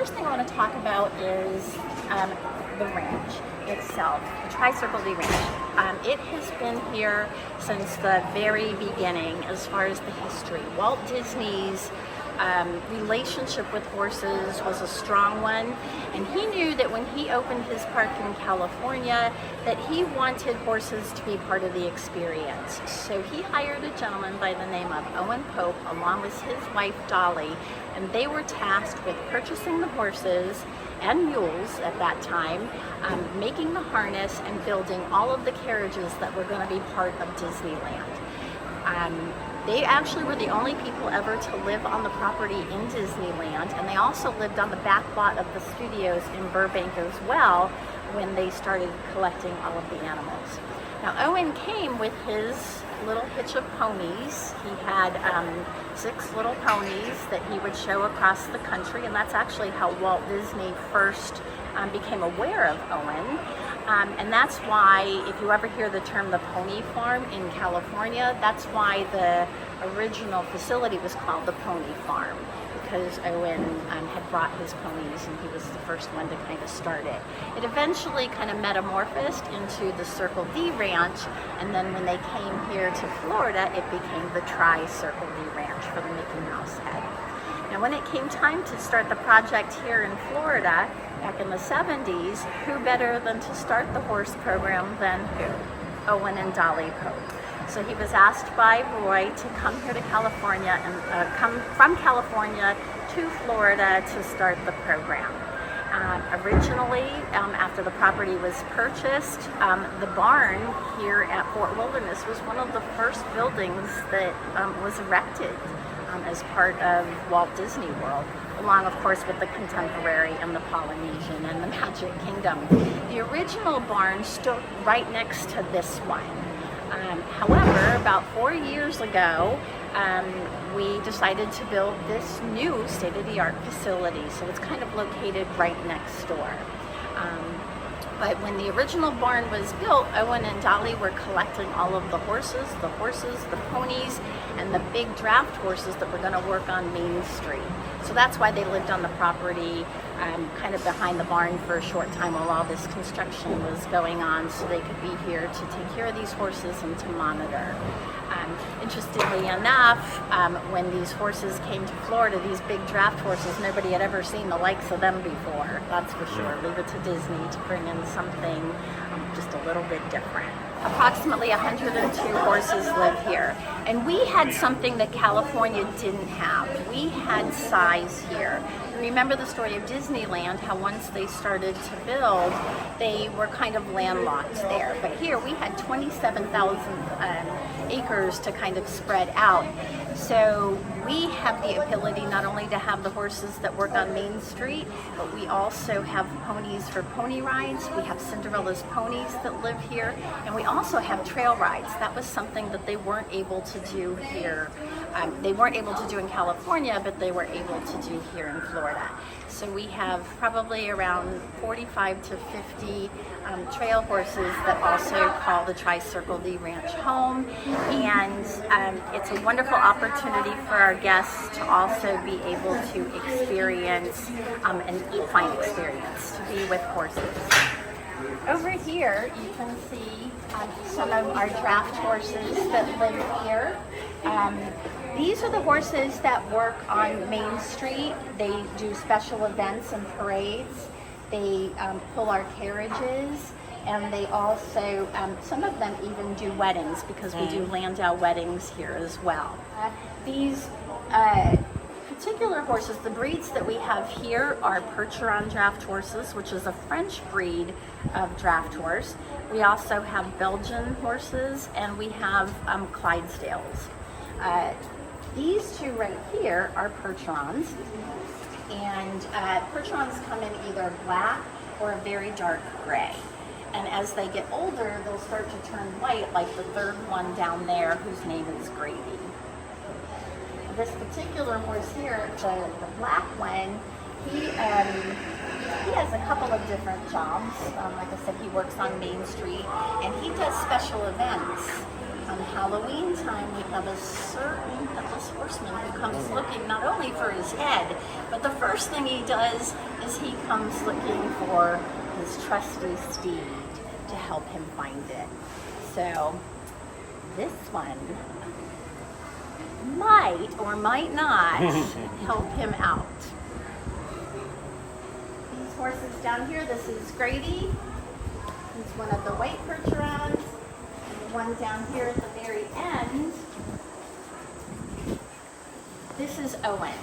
first thing I want to talk about is the ranch itself, the Tri-Circle D Ranch. It has been here since the very beginning as far as the history. Walt Disney's relationship with horses was a strong one, and he knew that when he opened his park in California that he wanted horses to be part of the experience. So he hired a gentleman by the name of Owen Pope along with his wife Dolly, and they were tasked with purchasing the horses and mules at that time, making the harness and building all of the carriages that were going to be part of Disneyland. They actually were the only people ever to live on the property in Disneyland, and they also lived on the back lot of the studios in Burbank as well when they started collecting all of the animals. Now Owen came with his little hitch of ponies. He had 6 little ponies that he would show across the country, and that's actually how Walt Disney first became aware of Owen. And that's why, if you ever hear the term the pony farm in California, that's why the original facility was called the pony farm, because Owen had brought his ponies and he was the first one to kind of start it. It eventually kind of metamorphosed into the Circle D Ranch, and then when they came here to Florida, it became the Tri-Circle D Ranch for the Mickey Mouse head. Now when it came time to start the project here in Florida, back in the 70s, who better than to start the horse program than who? Owen and Dolly Pope. So he was asked by Roy to come here to California and come from California to Florida to start the program. Originally, after the property was purchased, the barn here at Fort Wilderness was one of the first buildings that was erected as part of Walt Disney World, along of course with the Contemporary and the Polynesian and the Magic Kingdom. The original barn stood right next to this one. However, about 4 years ago, we decided to build this new state-of-the-art facility, so it's kind of located right next door. But when the original barn was built, Owen and Dolly were collecting all of the horses, the ponies, and the big draft horses that were going to work on Main Street. So that's why they lived on the property, kind of behind the barn for a short time while all this construction was going on, so they could be here to take care of these horses and to monitor. Interestingly enough, when these horses came to Florida, these big draft horses, nobody had ever seen the likes of them before, that's for sure. Leave it to Disney to bring in something just a little bit different. Approximately 102 horses live here, and we had something that California didn't have. We had size here. Remember the story of Disneyland, how once they started to build, they were kind of landlocked there. But here we had 27,000 acres to kind of spread out. So we have the ability not only to have the horses that work on Main Street, but we also have ponies for pony rides. We have Cinderella's ponies that live here, and we also have trail rides. That was something that they weren't able to do here. They weren't able to do in California, but they were able to do here in Florida. So we have probably around 45 to 50 trail horses that also call the Tri-Circle D Ranch home, and it's a wonderful opportunity for our guests to also be able to experience an equine experience, to be with horses. Over here you can see some of our draft horses that live here. These are the horses that work on Main Street. They do special events and parades. They pull our carriages, and they also, some of them even do weddings, because we do Landau weddings here as well. These particular horses, the breeds that we have here are Percheron draft horses, which is a French breed of draft horse. We also have Belgian horses, and we have Clydesdales. These two right here are Percherons, and Percherons come in either black or a very dark gray. And as they get older, they'll start to turn white, like the third one down there, whose name is Gravy. This particular horse here, the black one, he has a couple of different jobs. Like I said, he works on Main Street, and he does special events on Halloween time, we have a certain headless horseman who comes looking not only for his head, but the first thing he does is he comes looking for his trusty steed to help him find it. So this one might or might not help him out. These horses down here, this is Grady. He's one of the white Percherons. And the one down here at the very end, this is Owen.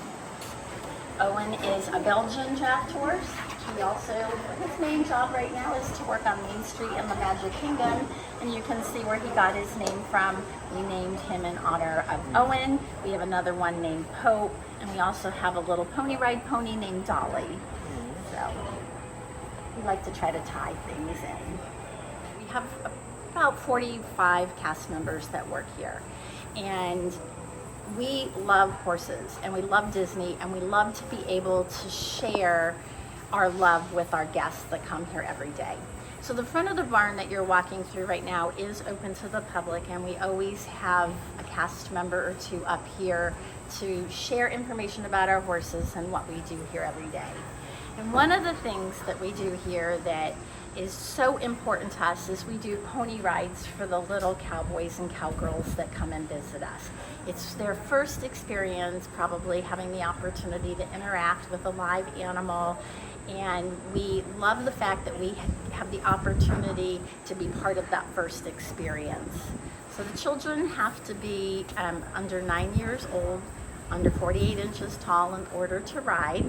Owen is a Belgian draft horse. He also, his main job right now is to work on Main Street in the Magic Kingdom, and you can see where he got his name from. We named him in honor of Owen. We have another one named Pope, and we also have a little pony ride pony named Dolly. So we like to try to tie things in. We have about 45 cast members that work here, and we love horses, and we love Disney, and we love to be able to share our love with our guests that come here every day. So the front of the barn that you're walking through right now is open to the public, and we always have a cast member or two up here to share information about our horses and what we do here every day. And one of the things that we do here that is so important to us is we do pony rides for the little cowboys and cowgirls that come and visit us. It's their first experience probably having the opportunity to interact with a live animal, and we love the fact that we have the opportunity to be part of that first experience. So the children have to be under 9 years old, under 48 inches tall in order to ride.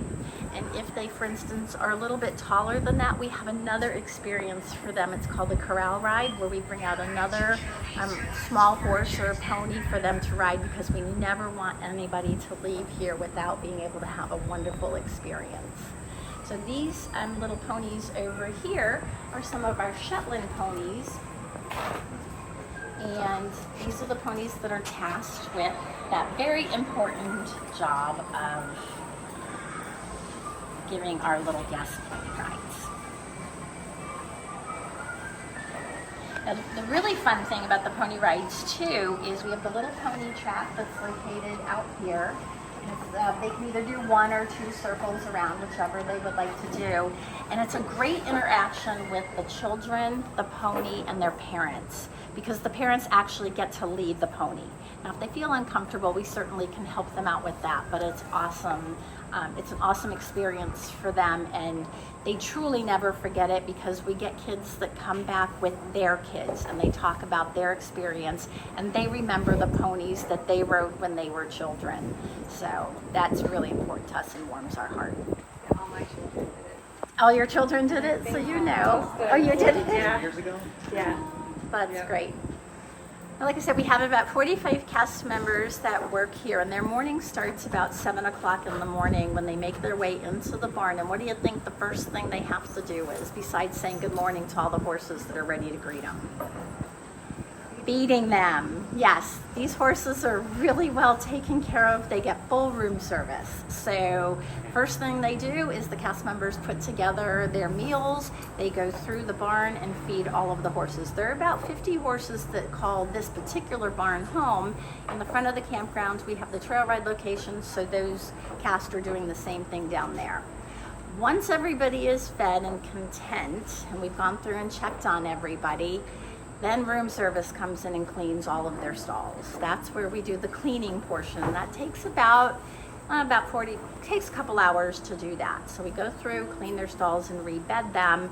And if they, for instance, are a little bit taller than that, we have another experience for them. It's called the corral ride, where we bring out another small horse or pony for them to ride, because we never want anybody to leave here without being able to have a wonderful experience. So these little ponies over here are some of our Shetland ponies. And these are the ponies that are tasked with that very important job of giving our little guests pony rides. Now, the really fun thing about the pony rides too is we have the little pony track that's located out here. They can either do 1 or 2 circles around, whichever they would like to do. And it's a great interaction with the children, the pony, and their parents, because the parents actually get to lead the pony. Now, if they feel uncomfortable, we certainly can help them out with that, but it's awesome. It's an awesome experience for them, and they truly never forget it, because we get kids that come back with their kids and they talk about their experience, and they remember the ponies that they rode when they were children. So that's really important to us and warms our heart. All my children did it. All your children did it, so you know. Oh, you did it? Yeah. Years ago? Yeah. That's Yeah. great. Well, like I said, we have about 45 cast members that work here, and their morning starts about 7 o'clock in the morning when they make their way into the barn. And what do you think the first thing they have to do is, besides saying good morning to all the horses that are ready to greet them? Feeding them. Yes, these horses are really well taken care of. They get full room service. So first thing they do is the cast members put together their meals. They go through the barn and feed all of the horses. There are about 50 horses that call this particular barn home. In the front of the campgrounds, we have the trail ride locations, so those cast are doing the same thing down there. Once everybody is fed and content, and we've gone through and checked on everybody, then room service comes in and cleans all of their stalls. That's where we do the cleaning portion. That takes about 40, takes a couple hours to do that. So we go through, clean their stalls, and rebed them.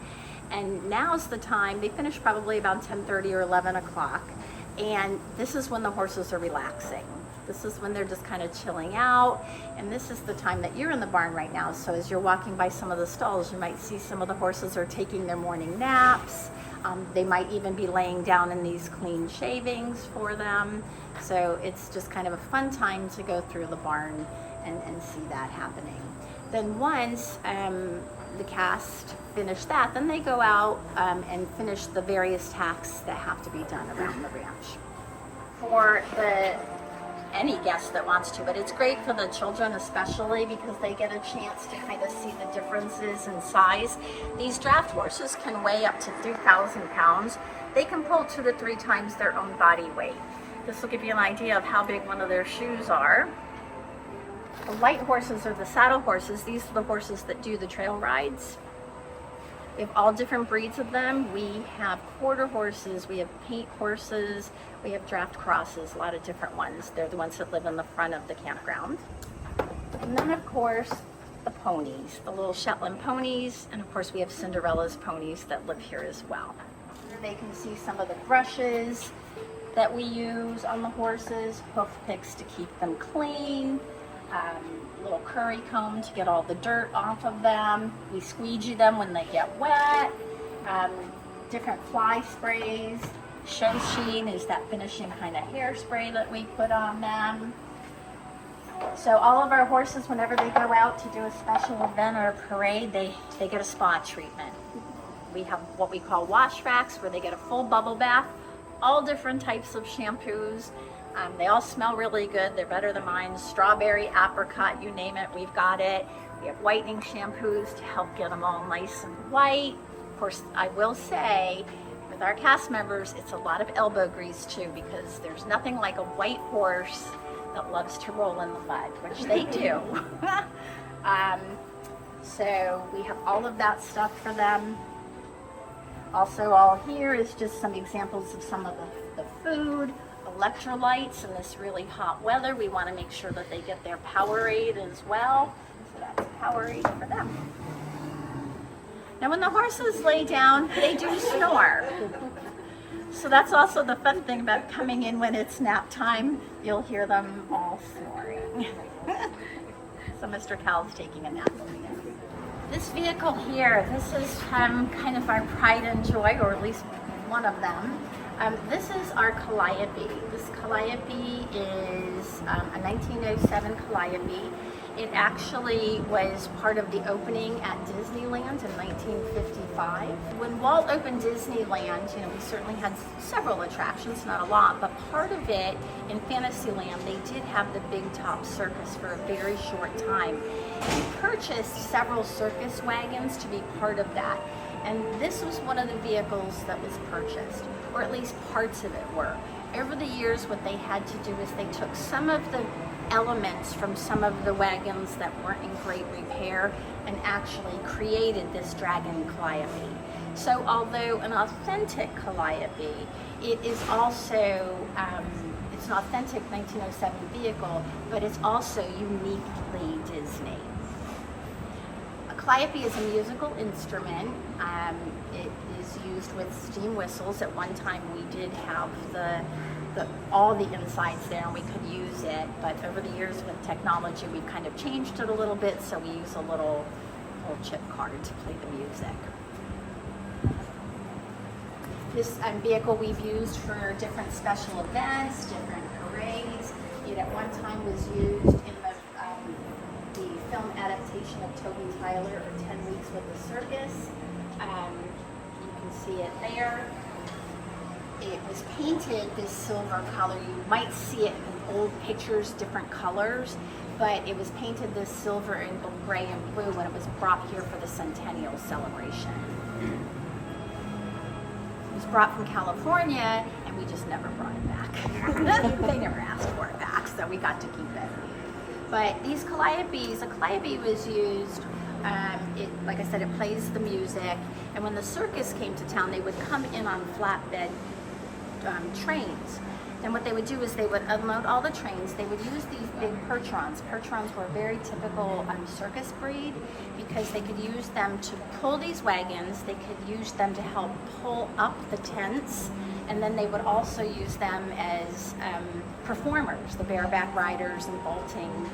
And now's the time. They finish probably about 10:30 or 11 o'clock. And this is when the horses are relaxing. This is when they're just kind of chilling out. And this is the time that you're in the barn right now. So as you're walking by some of the stalls, you might see some of the horses are taking their morning naps. They might even be laying down in these clean shavings for them. So it's just kind of a fun time to go through the barn and see that happening. Then once the cast finish that, then they go out and finish the various tasks that have to be done around the ranch. For any guest that wants to, but it's great for the children especially, because they get a chance to kind of see the differences in size. These draft horses can weigh up to 3,000 pounds. They can pull 2 to 3 times their own body weight. This will give you an idea of how big one of their shoes are. The light horses are the saddle horses. These are the horses that do the trail rides. We have all different breeds of them. We have quarter horses, we have paint horses, we have draft crosses, a lot of different ones. They're the ones that live in the front of the campground. And then of course, the ponies, the little Shetland ponies, and of course we have Cinderella's ponies that live here as well. They can see some of the brushes that we use on the horses, hoof picks to keep them clean, little curry comb to get all the dirt off of them. We squeegee them when they get wet. Different fly sprays. Show sheen is that finishing kind of hairspray that we put on them. So all of our horses, whenever they go out to do a special event or a parade, they get a spa treatment. We have what we call wash racks where they get a full bubble bath, all different types of shampoos. They all smell really good. They're better than mine. Strawberry, apricot, you name it, we've got it. We have whitening shampoos to help get them all nice and white. Of course, I will say, with our cast members, it's a lot of elbow grease too, because there's nothing like a white horse that loves to roll in the mud, which they do. So we have all of that stuff for them. Also, all here is just some examples of some of the food. Electrolytes in this really hot weather. We want to make sure that they get their Powerade as well. So that's Powerade for them. Now when the horses lay down, they do snore. So that's also the fun thing about coming in when it's nap time. You'll hear them all snoring. So Mr. Cal's taking a nap over there. This vehicle here, this is kind of our pride and joy, or at least one of them. This is our Calliope. This Calliope is a 1907 Calliope. It actually was part of the opening at Disneyland in 1955. When Walt opened Disneyland, we certainly had several attractions, not a lot, but part of it in Fantasyland, they did have the Big Top Circus for a very short time. He purchased several circus wagons to be part of that. And this was one of the vehicles that was purchased, or at least parts of it were. Over the years, what they had to do is they took some of the elements from some of the wagons that weren't in great repair and actually created this Dragon Calliope. So although an authentic Calliope, it is also, it's an authentic 1907 vehicle, but it's also uniquely Disney. Calliope is a musical instrument. It is used with steam whistles. At one time we did have all the insides there and we could use it, but over the years with technology we've kind of changed it a little bit, so we use a little chip card to play the music. This vehicle we've used for different special events, different parades. It at one time was used in the film adaptation of Toby Tyler, or 10 Weeks with the Circus. You can see it there. It was painted this silver color. You might see it in old pictures, different colors, but it was painted this silver and gray and blue when it was brought here for the centennial celebration. It was brought from California, and we just never brought it back. They never asked for it back, so we got to keep it. But these Calliopes, a Calliope was used, like I said, it plays the music, and when the circus came to town, they would come in on flatbed trains. And what they would do is they would unload all the trains. They would use these big percherons. Percherons were a very typical circus breed because they could use them to pull these wagons. They could use them to help pull up the tents. And then they would also use them as performers. The bareback riders and vaulting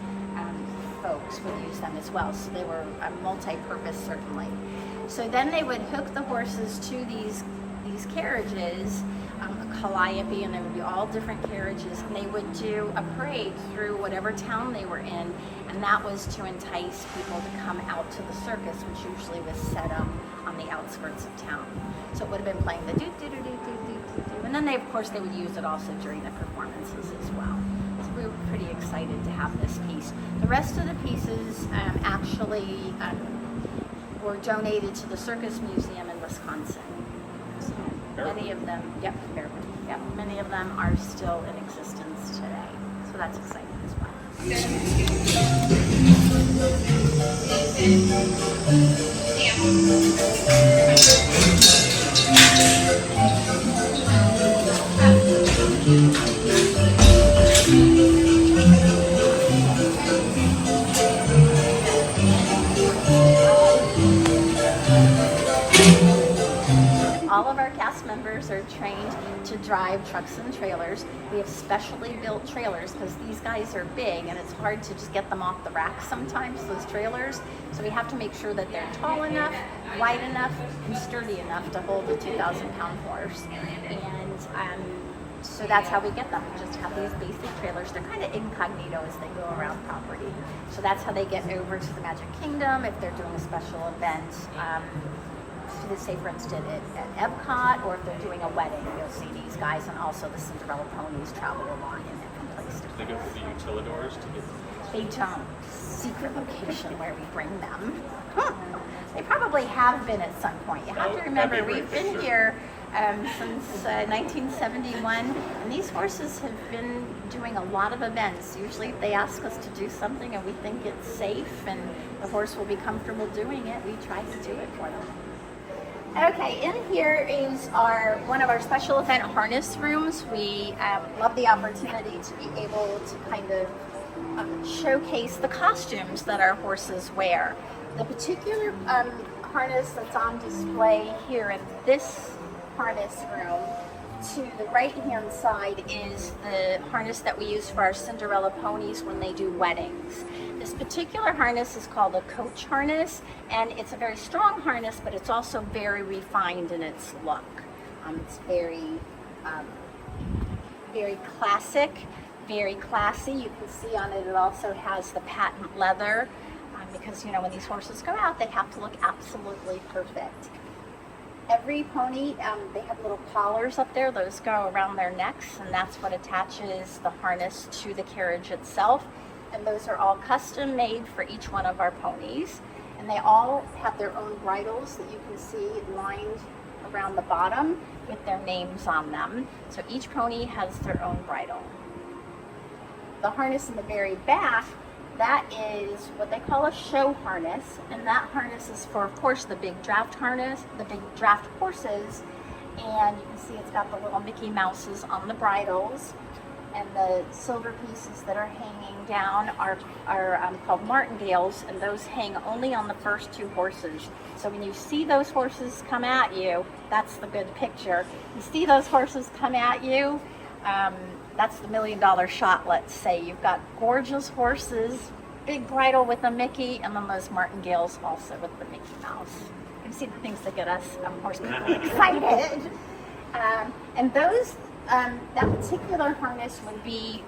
folks would use them as well. So they were multi-purpose, certainly. So then they would hook the horses to these carriages, a Calliope, and there would be all different carriages, and they would do a parade through whatever town they were in, and that was to entice people to come out to the circus, which usually was set up on the outskirts of town. So it would have been playing the do-do-do-do-do-do-do, and then of course they would use it also during the performances as well. So we were pretty excited to have this piece. The rest of the pieces actually were donated to the Circus Museum in Wisconsin. Many of them, many of them are still in existence. So that's exciting as well. All of our cast members are trained to drive trucks and trailers. We have specially built trailers because these guys are big and it's hard to just get them off the rack sometimes, those trailers. So we have to make sure that they're tall enough, wide enough, and sturdy enough to hold a 2,000-pound horse. And so that's how we get them. We just have these basic trailers. They're kind of incognito as they go around property. So that's how they get over to the Magic Kingdom if they're doing a special event. Say, for instance, at Epcot, or if they're doing a wedding, you'll see these guys, and also the Cinderella ponies travel along in different places. Do they go through the utilidors to get? They don't. Secret location where we bring them. They probably have been at some point. You have to remember, we've been here since 1971, and these horses have been doing a lot of events. Usually if they ask us to do something and we think it's safe and the horse will be comfortable doing it, we try to do it for them. Okay, in here is one of our special event harness rooms. We love the opportunity to be able to kind of showcase the costumes that our horses wear. The particular harness that's on display here in this harness room, to the right-hand side is the harness that we use for our Cinderella ponies when they do weddings. This particular harness is called a coach harness, and it's a very strong harness, but it's also very refined in its look. It's very classic, very classy. You can see on it, it also has the patent leather, because when these horses go out, they have to look absolutely perfect. Every pony, they have little collars up there. Those go around their necks, and that's what attaches the harness to the carriage itself. And those are all custom made for each one of our ponies. And they all have their own bridles that you can see lined around the bottom with their names on them. So each pony has their own bridle. The harness in the very back, that is what they call a show harness, and that harness is for, of course, the big draft harness, the big draft horses, and you can see it's got the little Mickey Mouses on the bridles, and the silver pieces that are hanging down are called martingales, and those hang only on the first two horses. So when you see those horses come at you, that's the good picture. You see those horses come at you, that's the $1 million shot, let's say. You've got gorgeous horses, big bridle with a Mickey, and then those martingales also with the Mickey Mouse. You can see the things that get us horse people excited. And those, that particular harness would be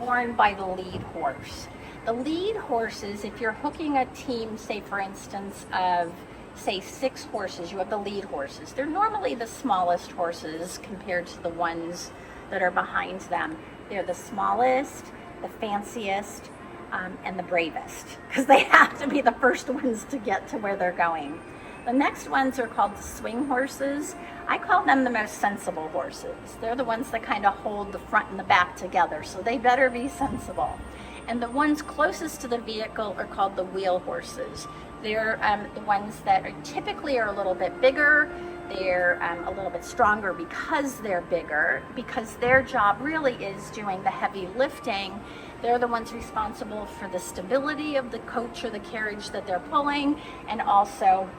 worn by the lead horse. The lead horses, if you're hooking a team, say for instance, of say 6 horses, you have the lead horses. They're normally the smallest horses compared to the ones that are behind them. They're the smallest, the fanciest, and the bravest, because they have to be the first ones to get to where they're going. The next ones are called the swing horses. I call them the most sensible horses. They're the ones that kind of hold the front and the back together, so they better be sensible. And the ones closest to the vehicle are called the wheel horses. They're the ones that typically are a little bit bigger. They're a little bit stronger because they're bigger, because their job really is doing the heavy lifting. They're the ones responsible for the stability of the coach or the carriage that they're pulling, and also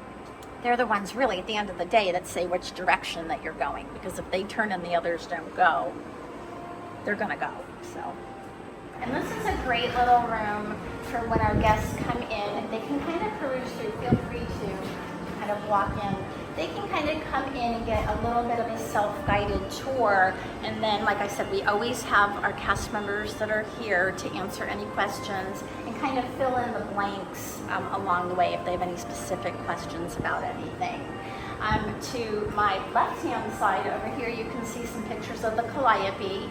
they're the ones really at the end of the day that say which direction that you're going, because if they turn and the others don't go, they're gonna go. So, and this is a great little room for when our guests come in. They can kind of peruse through. Feel free to kind of walk in. They can kind of come in and get a little bit of a self-guided tour, and then, like I said, we always have our cast members that are here to answer any questions and kind of fill in the blanks along the way if they have any specific questions about anything. To my left-hand side over here, you can see some pictures of the Calliope.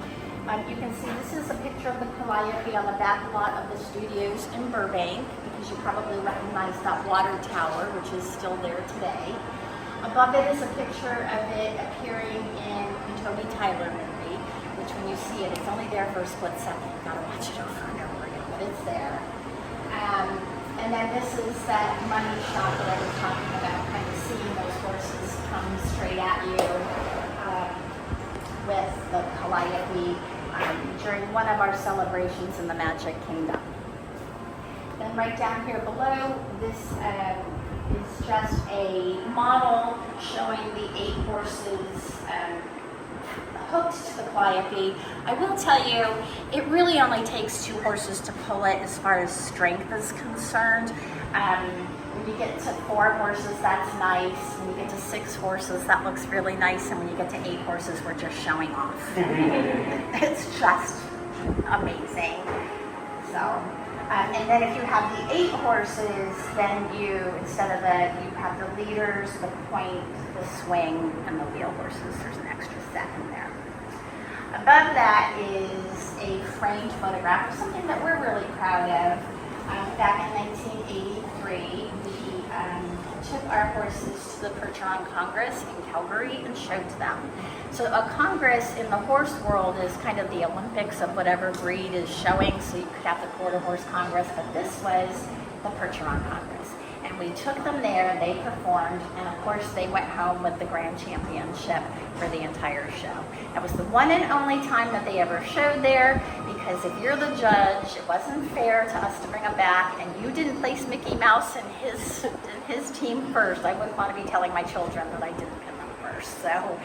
You can see this is a picture of the Calliope on the back lot of the studios in Burbank, because you probably recognize that water tower, which is still there today. Above it is a picture of it appearing in the Toby Tyler movie, which which when you see it, it's only there for a split second. You gotta watch it over and over again, but it's there. And then this is that money shot that I was talking about, kind of seeing those horses come straight at you with the Calliope during one of our celebrations in the Magic Kingdom. Then right down here below, this is just a model showing the 8 horses hooked to the Calliope. I will tell you, it really only takes 2 horses to pull it as far as strength is concerned. When you get to 4 horses, that's nice. When you get to 6 horses, that looks really nice. And when you get to 8 horses, we're just showing off. It's just amazing. So, and then if you have the 8 horses, then you, instead of you have the leaders, the point, the swing, and the wheel horses. There's an extra set in there. Above that is a framed photograph of something that we're really proud of. Back in 1983, we took our horses to the Percheron Congress in Calgary and showed them. So a congress in the horse world is kind of the Olympics of whatever breed is showing. So you could have the Quarter Horse Congress, but this was the Percheron Congress. And we took them there, they performed, and of course they went home with the grand championship for the entire show. That was the one and only time that they ever showed there, because if you're the judge, it wasn't fair to us to bring them back, and you didn't place Mickey Mouse and his team first. I wouldn't want to be telling my children that I didn't pin them first. So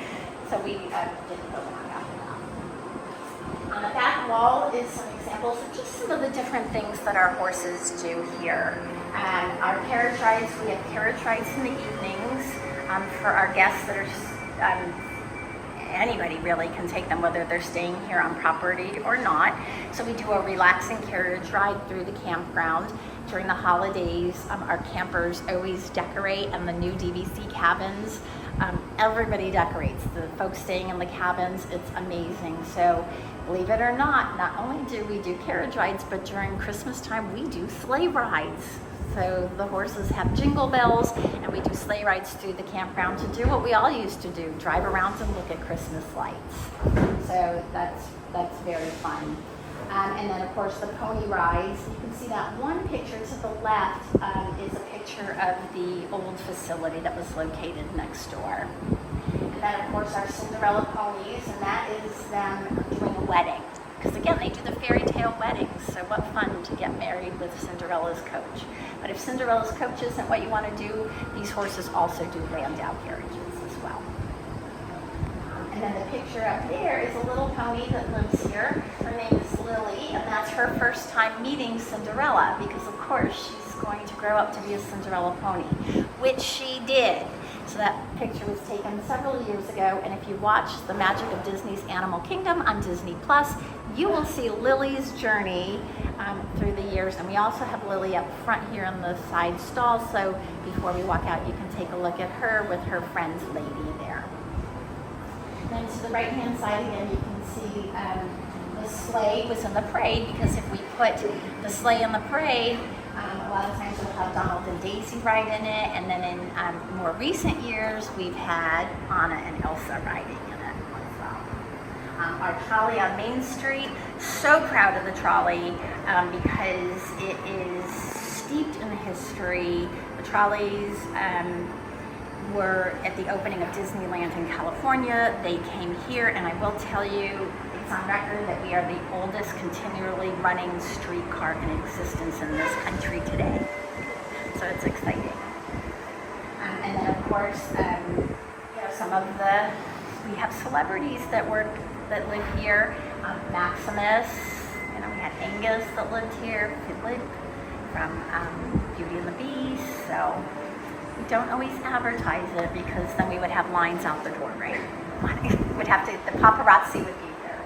we didn't go back after that. On the back wall is some examples of just some of the different things that our horses do here. Our carriage rides, we have carriage rides in the evenings for our guests that are, anybody really can take them, whether they're staying here on property or not. So we do a relaxing carriage ride through the campground. During the holidays, our campers always decorate, and the new DVC cabins, everybody decorates. The folks staying in the cabins, it's amazing. So believe it or not only do we do carriage rides, but during Christmas time, we do sleigh rides. So the horses have jingle bells, and we do sleigh rides through the campground to do what we all used to do, drive around and look at Christmas lights. So that's very fun. And then of course the pony rides. You can see that one picture to the left is a picture of the old facility that was located next door. And then of course our Cinderella ponies, and that is them doing a wedding. Because again, they do the fairy tale weddings, so what fun to get married with Cinderella's coach. But if Cinderella's coach isn't what you want to do, these horses also do landau carriages as well. And then the picture up there is a little pony that lives here. Her name is Lily, and that's her first time meeting Cinderella, because of course she's going to grow up to be a Cinderella pony, which she did. So that picture was taken several years ago, and if you watch The Magic of Disney's Animal Kingdom on Disney Plus, you will see Lily's journey through the years. And we also have Lily up front here in the side stall, so before we walk out, you can take a look at her with her friend's lady there. Then to the right-hand side again, you can see the sleigh was in the parade, because if we put the sleigh in the parade, a lot of times we'll have Donald and Daisy ride in it, and then in more recent years, we've had Anna and Elsa riding in it as well. Our trolley on Main Street, so proud of the trolley because it is steeped in history. The trolleys were at the opening of Disneyland in California. They came here, and I will tell you, it's on record that we are the oldest continually running streetcar in existence in this country today. So it's exciting. And then of course, we have celebrities that live here. Maximus, we had Angus that lived here, Philip from Beauty and the Beast. So we don't always advertise it, because then we would have lines out the door, right? The paparazzi would be there.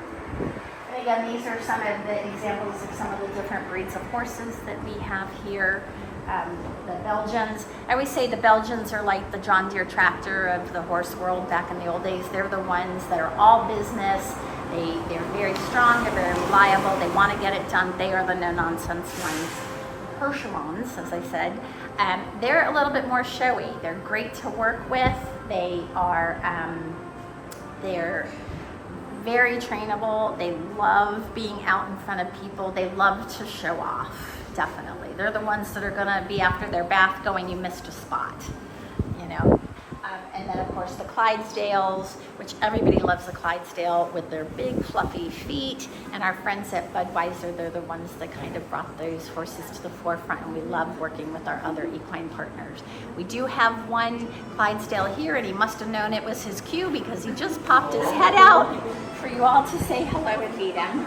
And again, these are some of the examples of some of the different breeds of horses that we have here. The Belgians. I always say the Belgians are like the John Deere tractor of the horse world back in the old days. They're the ones that are all business. They're very strong, they're very reliable, they want to get it done. They are the no-nonsense ones. Percherons, as I said, they're a little bit more showy. They're great to work with. They're very trainable. They love being out in front of people. They love to show off, definitely. They're the ones that are gonna be after their bath going, you missed a spot, you know. And then of course the Clydesdales, which everybody loves the Clydesdale with their big fluffy feet. And our friends at Budweiser, they're the ones that kind of brought those horses to the forefront, and we love working with our other equine partners. We do have one Clydesdale here, and he must have known it was his cue because he just popped his head out for you all to say hello and meet him.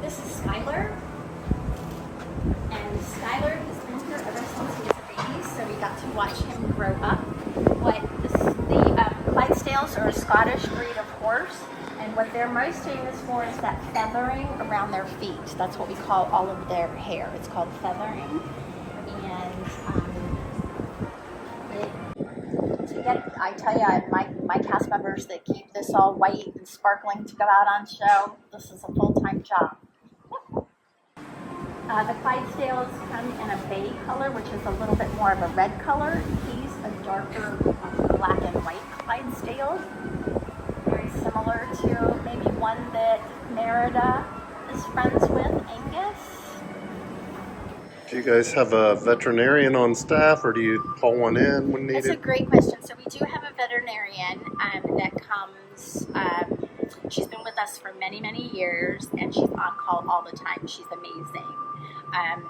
This is Skyler. And Skyler has been here ever since he was a baby, so we got to watch him grow up. The Clydesdales are a Scottish breed of horse, and what they're most famous for is that feathering around their feet. That's what we call all of their hair. It's called feathering. And I tell you, my cast members that keep this all white and sparkling to go out on show, this is a full-time job. The Clydesdales come in a bay color, which is a little bit more of a red color. He's a darker black and white Clydesdale. Very similar to maybe one that Merida is friends with, Angus. Do you guys have a veterinarian on staff, or do you call one in when needed? That's a great question. So we do have a veterinarian that comes. She's been with us for many, many years, and she's on call all the time. She's amazing.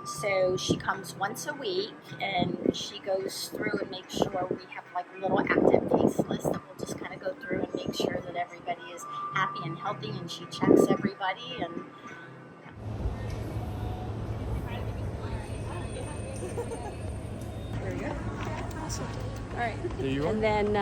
So she comes once a week, and she goes through and makes sure we have like a little active case list that we'll just kind of go through and make sure that everybody is happy and healthy, and she checks everybody. And There you go. Awesome. All right. There you are. And then